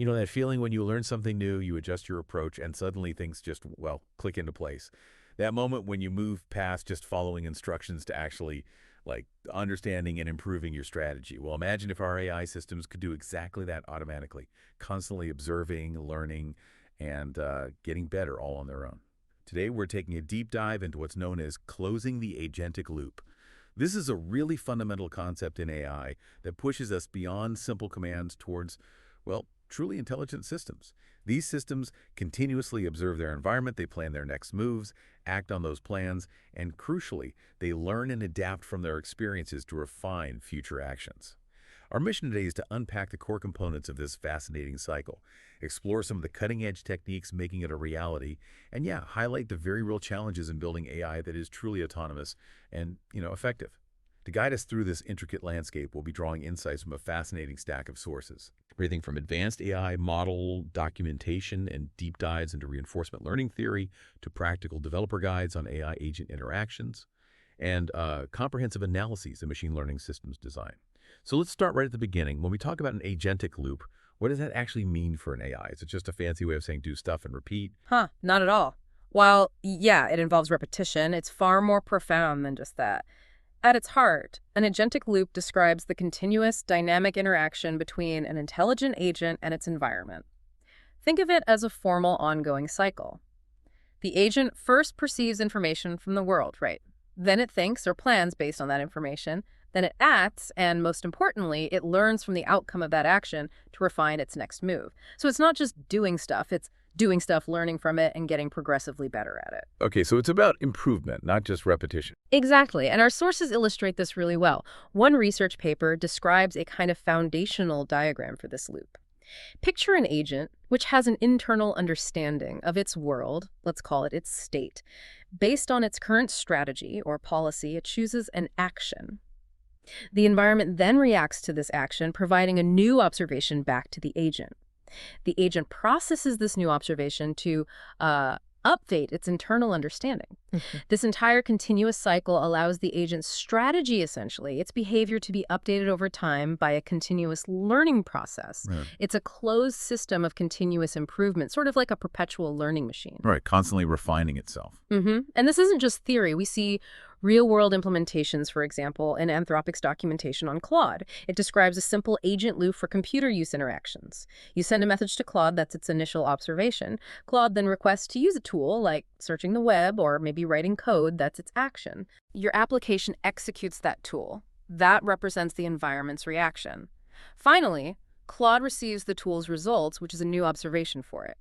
You know, that feeling when you learn something new, you adjust your approach, and suddenly things just, well, click into place. That moment when you move past just following instructions to actually, like, understanding and improving your strategy. Well, imagine if our AI systems could do exactly that automatically, constantly observing, learning, and getting better all on their own. Today, we're taking a deep dive into what's known as closing the agentic loop. This is a really fundamental concept in AI that pushes us beyond simple commands towards, well, truly intelligent systems. These systems continuously observe their environment, they plan their next moves, act on those plans, and crucially, they learn and adapt from their experiences to refine future actions. Our mission today is to unpack the core components of this fascinating cycle, explore some of the cutting-edge techniques making it a reality, and yeah, highlight the very real challenges in building AI that is truly autonomous and, effective. To guide us through this intricate landscape, we'll be drawing insights from a fascinating stack of sources. Everything from advanced AI model documentation and deep dives into reinforcement learning theory to practical developer guides on AI agent interactions and comprehensive analyses of machine learning systems design. So let's start right at the beginning. When we talk about an agentic loop, what does that actually mean for an AI? Is it just a fancy way of saying do stuff and repeat? Not at all. While, yeah, it involves repetition, it's far more profound than just that. At its heart, an agentic loop describes the continuous, dynamic interaction between an intelligent agent and its environment. Think of it as a formal, ongoing cycle. The agent first perceives information from the world, right? Then it thinks or plans based on that information. Then it acts, and most importantly, it learns from the outcome of that action to refine its next move. So it's not just doing stuff, it's doing stuff, learning from it, and getting progressively better at it. Okay, so it's about improvement, not just repetition. Exactly, and our sources illustrate this really well. One research paper describes a kind of foundational diagram for this loop. Picture an agent which has an internal understanding of its world, let's call it its state. Based on its current strategy or policy, it chooses an action. The environment then reacts to this action, providing a new observation back to the agent. The agent processes this new observation to update its internal understanding. This entire continuous cycle allows the agent's strategy, essentially, its behavior to be updated over time by a continuous learning process. Right. It's a closed system of continuous improvement, sort of like a perpetual learning machine. Right, constantly refining itself. And this isn't just theory. We see real-world implementations, for example, in Anthropic's documentation on Claude. It describes a simple agent loop for computer use interactions. You send a message to Claude, that's its initial observation. Claude then requests to use a tool, like searching the web or maybe writing code, that's its action. Your application executes that tool. That represents the environment's reaction. Finally, Claude receives the tool's results, which is a new observation for it.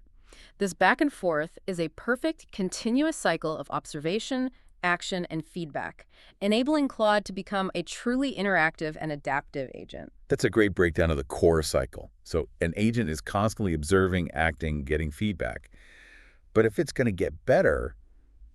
This back and forth is a perfect, continuous cycle of observation, action, and feedback, enabling Claude to become a truly interactive and adaptive agent. That's a great breakdown of the core cycle. So an agent is constantly observing, acting, getting feedback. But if it's going to get better,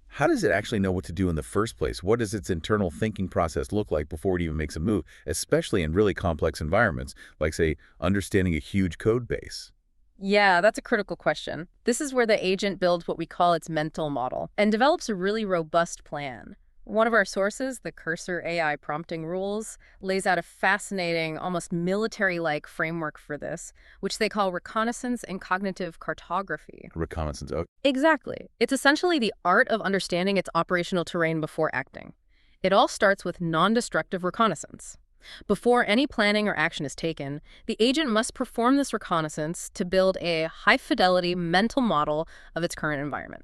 how does it actually know what to do in the first place? What does its internal thinking process look like before it even makes a move, especially in really complex environments, like, say, understanding a huge code base? Yeah, that's a critical question. This is where the agent builds what we call its mental model and develops a really robust plan. One of our sources, the Cursor AI prompting rules, lays out a fascinating, almost military-like framework for this, which they call reconnaissance and cognitive cartography. Reconnaissance. Oh, Exactly. It's essentially the art of understanding its operational terrain before acting. It all starts with non-destructive reconnaissance. Before any planning or action is taken, the agent must perform this reconnaissance to build a high-fidelity mental model of its current environment.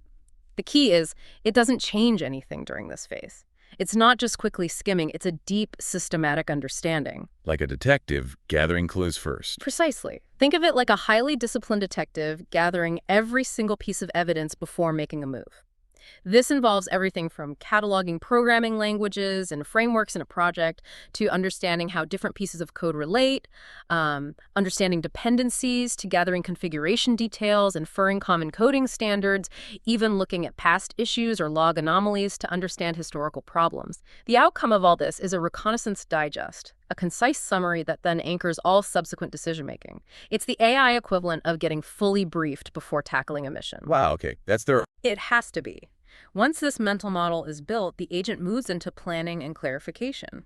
The key is, it doesn't change anything during this phase. It's not just quickly skimming, it's a deep, systematic understanding. like a detective gathering clues first. Precisely. Think of it like a highly disciplined detective gathering every single piece of evidence before making a move. This involves everything from cataloging programming languages and frameworks in a project to understanding how different pieces of code relate, understanding dependencies to gathering configuration details, inferring common coding standards, even looking at past issues or log anomalies to understand historical problems. The outcome of all this is a reconnaissance digest, a concise summary that then anchors all subsequent decision-making. It's the AI equivalent of getting fully briefed before tackling a mission. Wow, okay. That's their... It has to be. Once this mental model is built, the agent moves into planning and clarification.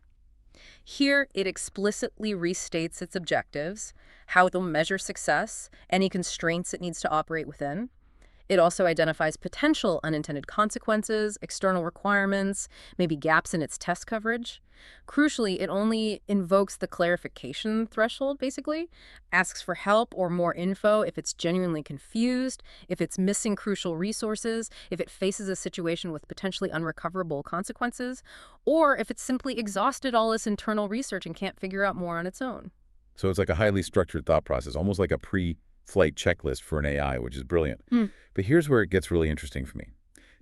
Here, it explicitly restates its objectives, how it will measure success, any constraints it needs to operate within. It also identifies potential unintended consequences, external requirements, maybe gaps in its test coverage. Crucially, it only invokes the clarification threshold, basically, asks for help or more info if it's genuinely confused, if it's missing crucial resources, if it faces a situation with potentially unrecoverable consequences, or if it's simply exhausted all its internal research and can't figure out more on its own. So it's like a highly structured thought process, almost like a pre-flight checklist for an AI, which is brilliant. Hmm. But here's where it gets really interesting for me.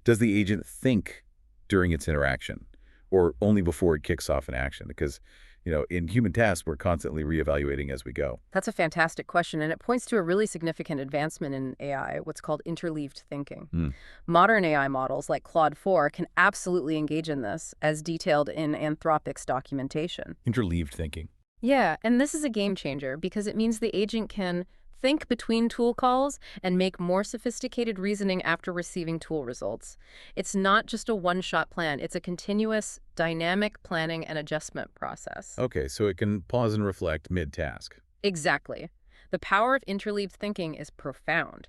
Does the agent think during its interaction or only before it kicks off an action? Because, in human tasks, we're constantly reevaluating as we go. That's a fantastic question, and it points to a really significant advancement in AI, what's called interleaved thinking. Hmm. Modern AI models like Claude 4 can absolutely engage in this, as detailed in Anthropic's documentation. Interleaved thinking. Yeah, and this is a game changer because it means the agent can think between tool calls and make more sophisticated reasoning after receiving tool results. It's not just a one-shot plan, it's a continuous, dynamic planning and adjustment process. Okay, so it can pause and reflect mid-task. Exactly. The power of interleaved thinking is profound.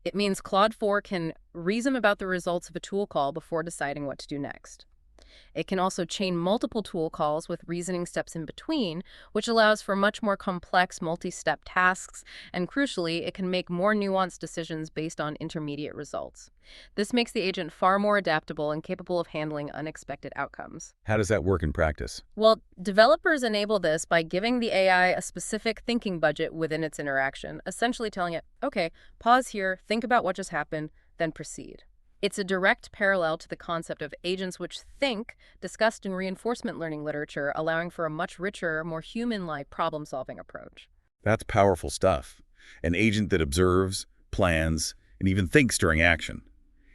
It means Claude 4 can reason about the results of a tool call before deciding what to do next. It can also chain multiple tool calls with reasoning steps in between, which allows for much more complex multi-step tasks, and crucially, it can make more nuanced decisions based on intermediate results. This makes the agent far more adaptable and capable of handling unexpected outcomes. How does that work in practice? Well, developers enable this by giving the AI a specific thinking budget within its interaction, essentially telling it, okay, pause here, think about what just happened, then proceed. It's a direct parallel to the concept of agents which think, discussed in reinforcement learning literature, allowing for a much richer, more human-like problem-solving approach. That's powerful stuff. An agent that observes, plans, and even thinks during action.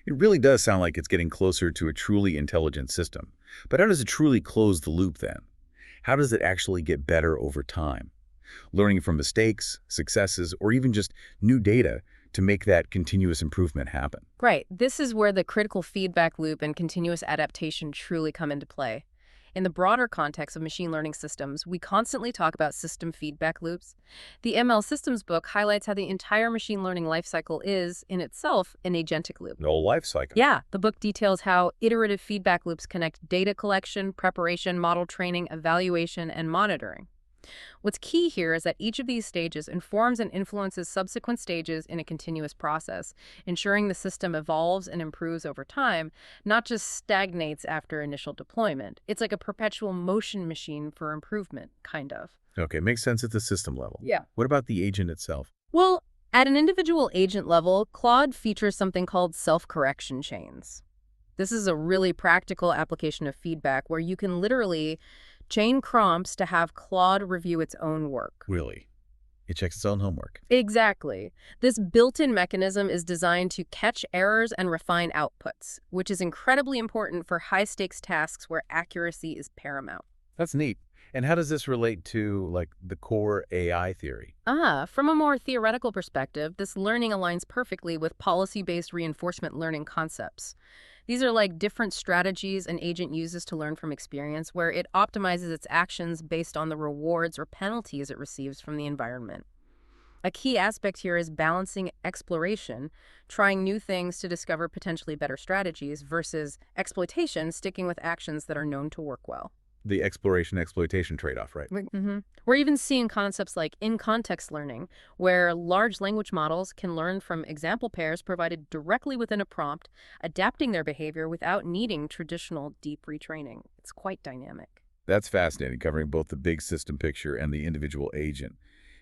It really does sound like it's getting closer to a truly intelligent system. But how does it truly close the loop then? How does it actually get better over time? Learning from mistakes, successes, or even just new data to make that continuous improvement happen. Right. This is where the critical feedback loop and continuous adaptation truly come into play. In the broader context of machine learning systems, we constantly talk about system feedback loops. The ML Systems book highlights how the entire machine learning lifecycle is, in itself, an agentic loop. No life cycle. Yeah, the book details how iterative feedback loops connect data collection, preparation, model training, evaluation, and monitoring. What's key here is that each of these stages informs and influences subsequent stages in a continuous process, ensuring the system evolves and improves over time, not just stagnates after initial deployment. It's like a perpetual motion machine for improvement, kind of. Okay, makes sense at the system level. Yeah. What about the agent itself? Well, at an individual agent level, Claude features something called self-correction chains. This is a really practical application of feedback where you can literally chain prompts to have Claude review its own work. Really? It checks its own homework. Exactly. This built-in mechanism is designed to catch errors and refine outputs, which is incredibly important for high-stakes tasks where accuracy is paramount. That's neat. And how does this relate to, the core AI theory? From a more theoretical perspective, this learning aligns perfectly with policy-based reinforcement learning concepts. These are like different strategies an agent uses to learn from experience, where it optimizes its actions based on the rewards or penalties it receives from the environment. A key aspect here is balancing exploration, trying new things to discover potentially better strategies, versus exploitation, sticking with actions that are known to work well. The exploration-exploitation trade-off, right? We're even seeing concepts like in-context learning, where large language models can learn from example pairs provided directly within a prompt, adapting their behavior without needing traditional deep retraining. It's quite dynamic. That's fascinating, covering both the big system picture and the individual agent.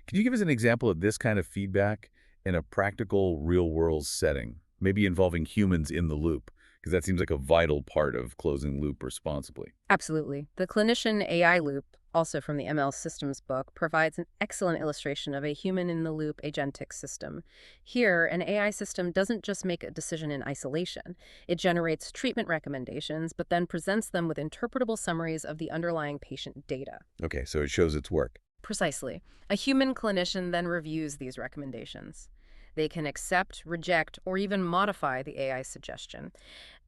Can you give us an example of this kind of feedback in a practical, real-world setting, maybe involving humans in the loop? Because that seems like a vital part of closing loop responsibly. Absolutely. The clinician AI loop, also from the ML Systems book, provides an excellent illustration of a human-in-the-loop agentic system. Here, an AI system doesn't just make a decision in isolation. It generates treatment recommendations, but then presents them with interpretable summaries of the underlying patient data. Okay, so it shows its work. Precisely. A human clinician then reviews these recommendations. They can accept, reject, or even modify the AI suggestion.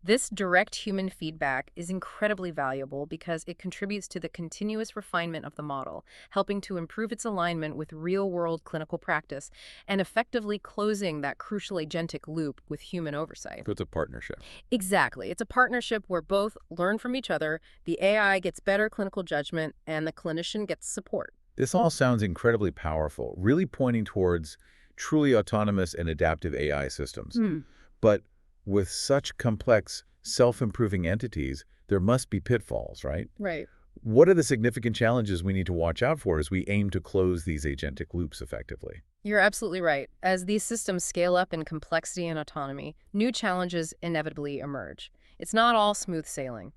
This direct human feedback is incredibly valuable because it contributes to the continuous refinement of the model, helping to improve its alignment with real-world clinical practice and effectively closing that crucial agentic loop with human oversight. So it's a partnership. Exactly. It's a partnership where both learn from each other, the AI gets better clinical judgment, and the clinician gets support. This all sounds incredibly powerful, really pointing towards truly autonomous and adaptive AI systems. Hmm. But with such complex, self-improving entities, there must be pitfalls, right? Right. What are the significant challenges we need to watch out for as we aim to close these agentic loops effectively? You're absolutely right. As these systems scale up in complexity and autonomy, new challenges inevitably emerge. It's not all smooth sailing.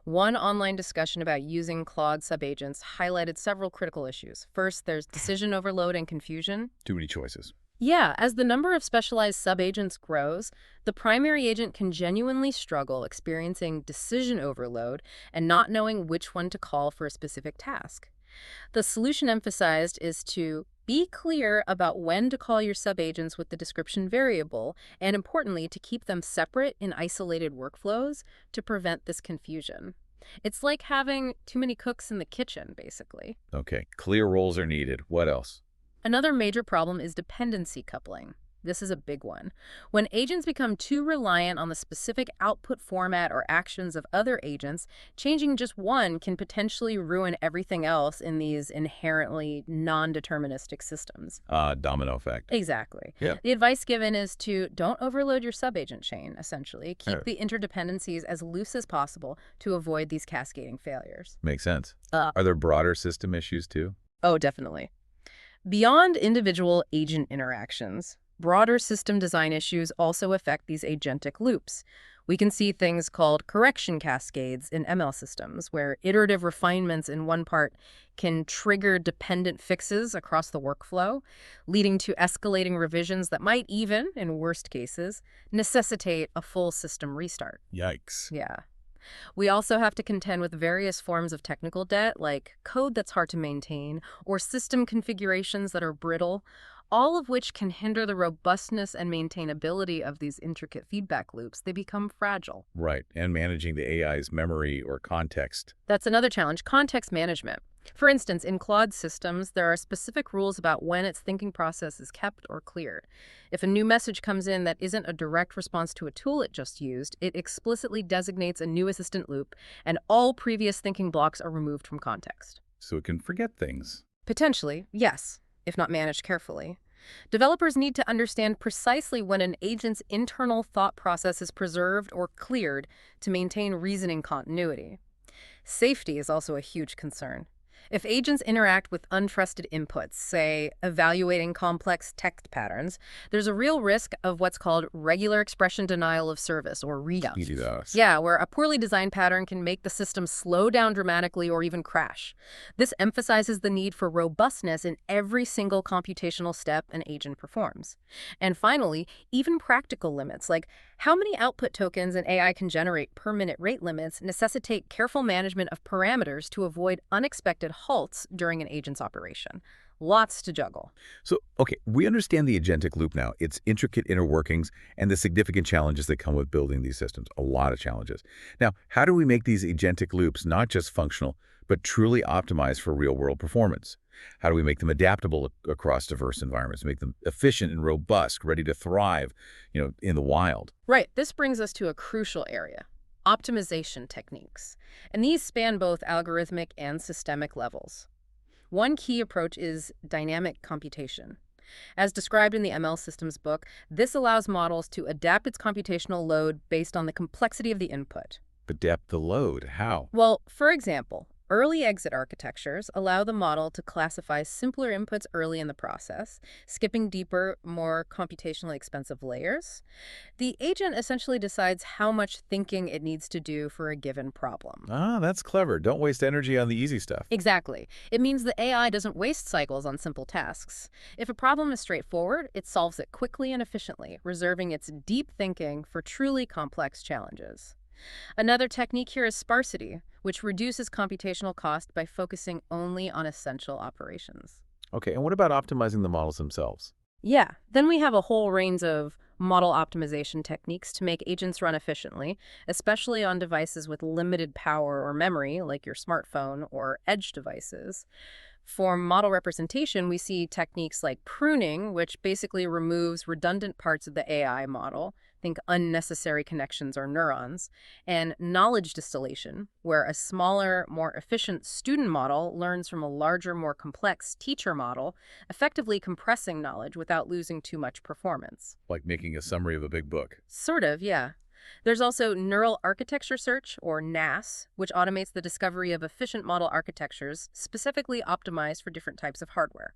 One online discussion about using Claude subagents highlighted several critical issues. First, there's decision overload and confusion. Too many choices. Yeah, as the number of specialized subagents grows, the primary agent can genuinely struggle experiencing decision overload and not knowing which one to call for a specific task. The solution emphasized is to be clear about when to call your subagents with the description variable, and importantly, to keep them separate in isolated workflows to prevent this confusion. It's like having too many cooks in the kitchen, basically. Okay, clear roles are needed. What else? Another major problem is dependency coupling. This is a big one. When agents become too reliant on the specific output format or actions of other agents, changing just one can potentially ruin everything else in these inherently non-deterministic systems. Domino effect. Exactly. Yeah. The advice given is to don't overload your subagent chain, essentially. Keep Sure. the interdependencies as loose as possible to avoid these cascading failures. Makes sense. Are there broader system issues too? Oh, definitely. Beyond individual agent interactions, broader system design issues also affect these agentic loops. We can see things called correction cascades in ML systems, where iterative refinements in one part can trigger dependent fixes across the workflow, leading to escalating revisions that might even, in worst cases, necessitate a full system restart. Yikes. Yeah. We also have to contend with various forms of technical debt, like code that's hard to maintain or system configurations that are brittle, all of which can hinder the robustness and maintainability of these intricate feedback loops. They become fragile. Right, and managing the AI's memory or context. That's another challenge, context management. For instance, in Claude systems, there are specific rules about when its thinking process is kept or cleared. If a new message comes in that isn't a direct response to a tool it just used, it explicitly designates a new assistant loop, and all previous thinking blocks are removed from context. So it can forget things. Potentially, yes, if not managed carefully. Developers need to understand precisely when an agent's internal thought process is preserved or cleared to maintain reasoning continuity. Safety is also a huge concern. If agents interact with untrusted inputs, say evaluating complex text patterns, there's a real risk of what's called regular expression denial of service, or REDUS. PDDoS. Yeah, where a poorly designed pattern can make the system slow down dramatically or even crash. This emphasizes the need for robustness in every single computational step an agent performs. And finally, even practical limits, like how many output tokens an AI can generate per minute rate limits, necessitate careful management of parameters to avoid unexpected halts during an agent's operation. Lots to juggle. So, okay, we understand the agentic loop now, its intricate inner workings, and the significant challenges that come with building these systems. A lot of challenges. Now, how do we make these agentic loops not just functional, but truly optimized for real-world performance? How do we make them adaptable across diverse environments, make them efficient and robust, ready to thrive, in the wild? Right, this brings us to a crucial area. Optimization techniques. And these span both algorithmic and systemic levels. One key approach is dynamic computation. As described in the ML Systems book, this allows models to adapt its computational load based on the complexity of the input. Adapt the load. How? Well, for example, early exit architectures allow the model to classify simpler inputs early in the process, skipping deeper, more computationally expensive layers. The agent essentially decides how much thinking it needs to do for a given problem. Ah, that's clever. Don't waste energy on the easy stuff. Exactly. It means the AI doesn't waste cycles on simple tasks. If a problem is straightforward, it solves it quickly and efficiently, reserving its deep thinking for truly complex challenges. Another technique here is sparsity, which reduces computational cost by focusing only on essential operations. Okay, and what about optimizing the models themselves? Yeah, then we have a whole range of model optimization techniques to make agents run efficiently, especially on devices with limited power or memory, like your smartphone or edge devices. For model representation, we see techniques like pruning, which basically removes redundant parts of the AI model, think unnecessary connections or neurons, and knowledge distillation, where a smaller, more efficient student model learns from a larger, more complex teacher model, effectively compressing knowledge without losing too much performance. Like making a summary of a big book. Sort of, yeah. There's also neural architecture search, or NAS, which automates the discovery of efficient model architectures specifically optimized for different types of hardware.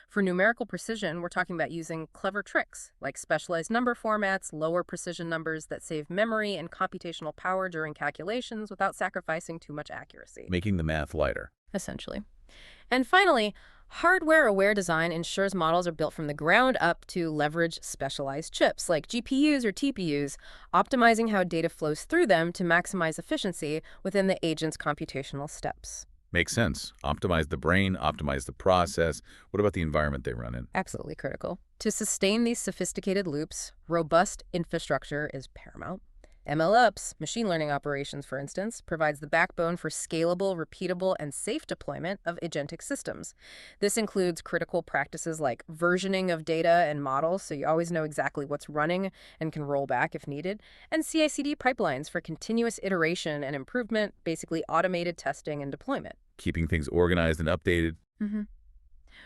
For numerical precision, we're talking about using clever tricks, like specialized number formats, lower precision numbers that save memory and computational power during calculations without sacrificing too much accuracy, Making the math lighter. essentially. And finally, hardware-aware design ensures models are built from the ground up to leverage specialized chips like GPUs or TPUs, optimizing how data flows through them to maximize efficiency within the agent's computational steps. Makes sense. Optimize the brain, optimize the process. What about the environment they run in? Absolutely critical. To sustain these sophisticated loops, robust infrastructure is paramount. MLOps, machine learning operations, for instance, provides the backbone for scalable, repeatable, and safe deployment of agentic systems. This includes critical practices like versioning of data and models, so you always know exactly what's running and can roll back if needed, and CI/CD pipelines for continuous iteration and improvement, basically automated testing and deployment. Keeping things organized and updated. Mm-hmm.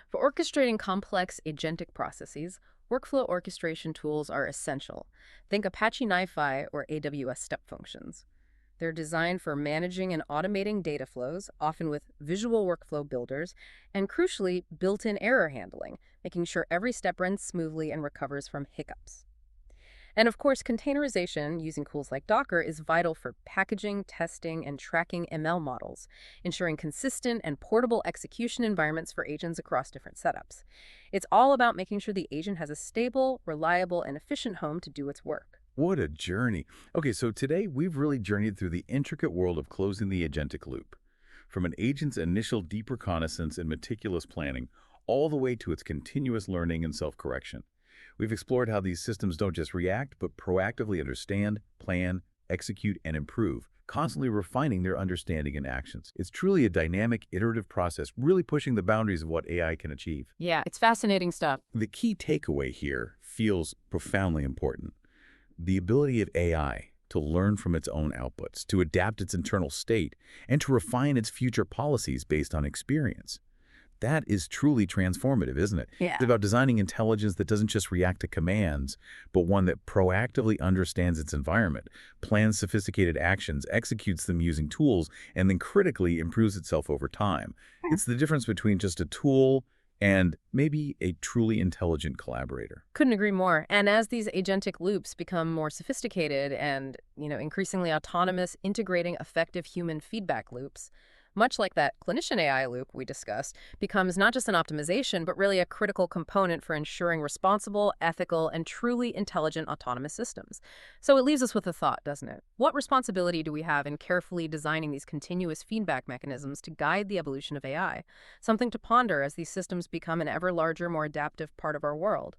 For orchestrating complex agentic processes, workflow orchestration tools are essential. Think Apache NiFi or AWS Step Functions. They're designed for managing and automating data flows, often with visual workflow builders, and crucially, built-in error handling, making sure every step runs smoothly and recovers from hiccups. And of course, containerization using tools like Docker is vital for packaging, testing, and tracking ML models, ensuring consistent and portable execution environments for agents across different setups. It's all about making sure the agent has a stable, reliable, and efficient home to do its work. What a journey. Okay, so today we've really journeyed through the intricate world of closing the agentic loop. From an agent's initial deep reconnaissance and meticulous planning, all the way to its continuous learning and self-correction. We've explored how these systems don't just react, but proactively understand, plan, execute, and improve, constantly refining their understanding and actions. It's truly a dynamic, iterative process, really pushing the boundaries of what AI can achieve. Yeah, it's fascinating stuff. The key takeaway here feels profoundly important. The ability of AI to learn from its own outputs, to adapt its internal state, and to refine its future policies based on experience. That is truly transformative, isn't it? Yeah. It's about designing intelligence that doesn't just react to commands, but one that proactively understands its environment, plans sophisticated actions, executes them using tools, and then critically improves itself over time. It's the difference between just a tool and maybe a truly intelligent collaborator. Couldn't agree more. And as these agentic loops become more sophisticated and, increasingly autonomous, integrating effective human feedback loops, much like that clinician AI loop we discussed, becomes not just an optimization, but really a critical component for ensuring responsible, ethical, and truly intelligent autonomous systems. So it leaves us with a thought, doesn't it? What responsibility do we have in carefully designing these continuous feedback mechanisms to guide the evolution of AI? Something to ponder as these systems become an ever larger, more adaptive part of our world.